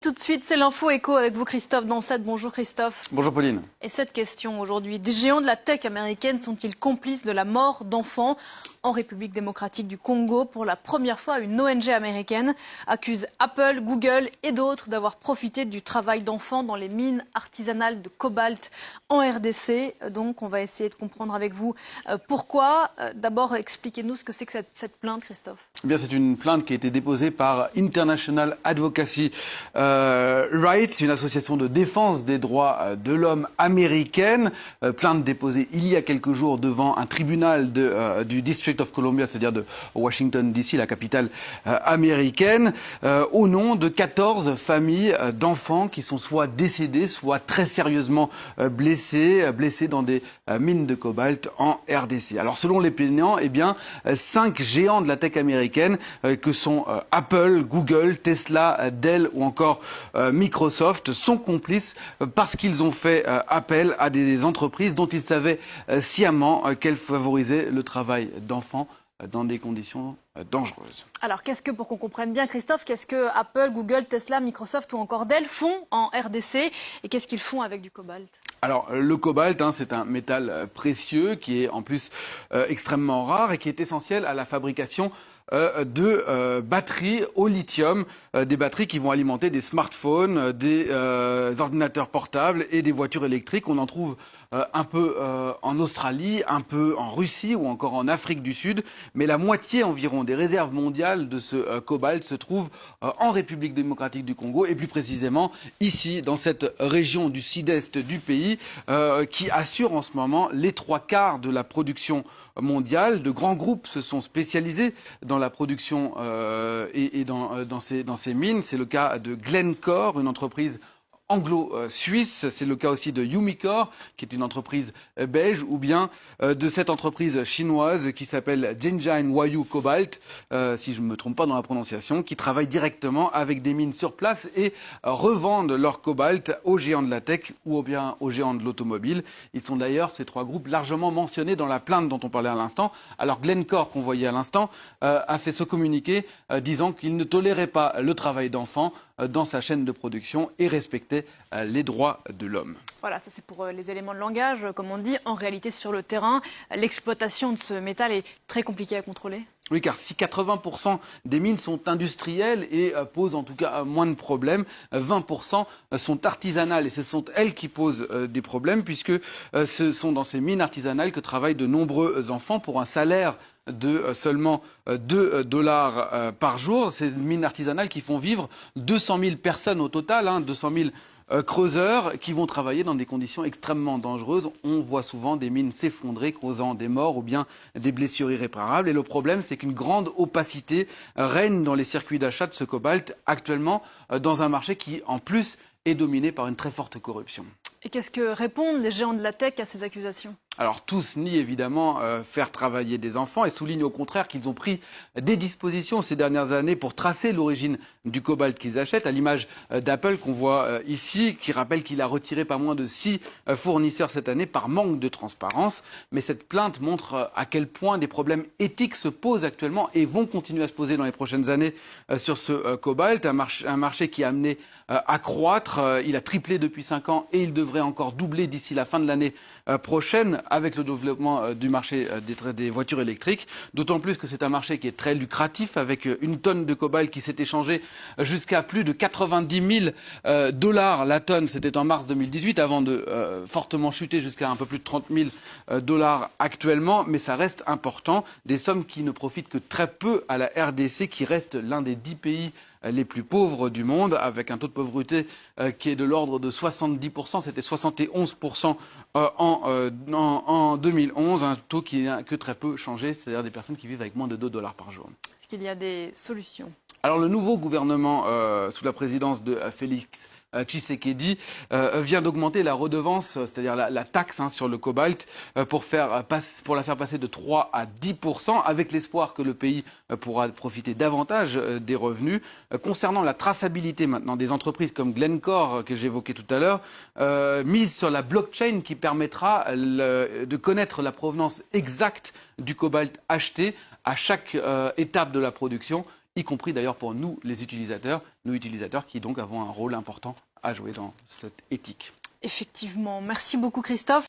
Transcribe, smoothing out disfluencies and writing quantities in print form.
Tout de suite, c'est l'info écho avec vous, Christophe Dansette. Bonjour Christophe. Bonjour Pauline. Et cette question aujourd'hui, des géants de la tech américaine sont-ils complices de la mort d'enfants en République démocratique du Congo? Pour la première fois, une ONG américaine accuse Apple, Google et d'autres d'avoir profité du travail d'enfants dans les mines artisanales de cobalt en RDC. Donc on va essayer de comprendre avec vous pourquoi. D'abord, expliquez-nous ce que c'est que cette plainte, Christophe. Eh bien, c'est une plainte qui a été déposée par International Advocacy Rights, une association de défense des droits de l'homme américaine. Plainte déposée il y a quelques jours devant un tribunal du District of Columbia, c'est-à-dire de Washington DC, la capitale américaine, au nom de 14 familles d'enfants qui sont soit décédés, soit très sérieusement blessés dans des mines de cobalt en RDC. Alors, selon les plaignants, eh bien, 5 géants de la tech américaine que sont Apple, Google, Tesla, Dell ou encore Microsoft sont complices parce qu'ils ont fait appel à des entreprises dont ils savaient sciemment qu'elles favorisaient le travail d'enfants dans des conditions dangereuses. Alors, pour qu'on comprenne bien, Christophe, qu'est-ce que Apple, Google, Tesla, Microsoft ou encore Dell font en RDC et qu'est-ce qu'ils font avec du cobalt? Alors, le cobalt, c'est un métal précieux qui est en plus extrêmement rare et qui est essentiel à la fabrication de batteries au lithium, des batteries qui vont alimenter des smartphones, des ordinateurs portables et des voitures électriques. On en trouve un peu en Australie, un peu en Russie ou encore en Afrique du Sud. Mais la moitié environ des réserves mondiales de ce cobalt se trouve en République démocratique du Congo et plus précisément ici, dans cette région du sud-est du pays qui assure en ce moment les 3/4 de la production mondiale. De grands groupes se sont spécialisés dans la production et dans ces mines. C'est le cas de Glencore, une entreprise anglo-suisse. C'est le cas aussi de Umicore, qui est une entreprise belge, ou bien de cette entreprise chinoise qui s'appelle Zhenjiang Huayu Cobalt, si je ne me trompe pas dans la prononciation, qui travaille directement avec des mines sur place et revendent leur cobalt aux géants de la tech ou bien aux géants de l'automobile. Ils sont d'ailleurs, ces 3 groupes, largement mentionnés dans la plainte dont on parlait à l'instant. Alors Glencore, qu'on voyait à l'instant, a fait ce communiqué disant qu'il ne tolérait pas le travail d'enfants dans sa chaîne de production et respectait les droits de l'homme. Voilà, ça c'est pour les éléments de langage. Comme on dit, en réalité sur le terrain, l'exploitation de ce métal est très compliquée à contrôler. Oui, car si 80% des mines sont industrielles et posent en tout cas moins de problèmes, 20% sont artisanales et ce sont elles qui posent des problèmes puisque ce sont dans ces mines artisanales que travaillent de nombreux enfants pour un salaire de seulement $2 par jour. Ces mines artisanales qui font vivre 200 000 personnes au total, 200 000 creuseurs qui vont travailler dans des conditions extrêmement dangereuses. On voit souvent des mines s'effondrer, causant des morts ou bien des blessures irréparables. Et le problème, c'est qu'une grande opacité règne dans les circuits d'achat de ce cobalt actuellement dans un marché qui, en plus, est dominé par une très forte corruption. Et qu'est-ce que répondent les géants de la tech à ces accusations ? Alors tous nient évidemment faire travailler des enfants et soulignent au contraire qu'ils ont pris des dispositions ces dernières années pour tracer l'origine du cobalt qu'ils achètent, à l'image d'Apple qu'on voit ici, qui rappelle qu'il a retiré pas moins de 6 fournisseurs cette année par manque de transparence. Mais cette plainte montre à quel point des problèmes éthiques se posent actuellement et vont continuer à se poser dans les prochaines années sur ce cobalt, un marché qui a amené à croître. Il a triplé depuis 5 ans et il devrait encore doubler d'ici la fin de l'année prochaine avec le développement du marché des voitures électriques. D'autant plus que c'est un marché qui est très lucratif avec une tonne de cobalt qui s'est échangée jusqu'à plus de 90 000 dollars la tonne. C'était en mars 2018 avant de fortement chuter jusqu'à un peu plus de 30 000 dollars actuellement. Mais ça reste important. Des sommes qui ne profitent que très peu à la RDC qui reste l'un des 10 pays les plus pauvres du monde, avec un taux de pauvreté qui est de l'ordre de 70%, c'était 71% en 2011, un taux qui n'a que très peu changé, c'est-à-dire des personnes qui vivent avec moins de $2 par jour. Est-ce qu'il y a des solutions ? Alors le nouveau gouvernement sous la présidence de Félix Tshisekedi vient d'augmenter la redevance, c'est-à-dire la taxe sur le cobalt, pour la faire passer de 3 à 10%, avec l'espoir que le pays pourra profiter davantage des revenus. Concernant la traçabilité maintenant des entreprises comme Glencore, que j'évoquais tout à l'heure, mise sur la blockchain qui permettra de connaître la provenance exacte du cobalt acheté à chaque étape de la production. y compris d'ailleurs pour nous utilisateurs qui donc avons un rôle important à jouer dans cette éthique. Effectivement. Merci beaucoup Christophe.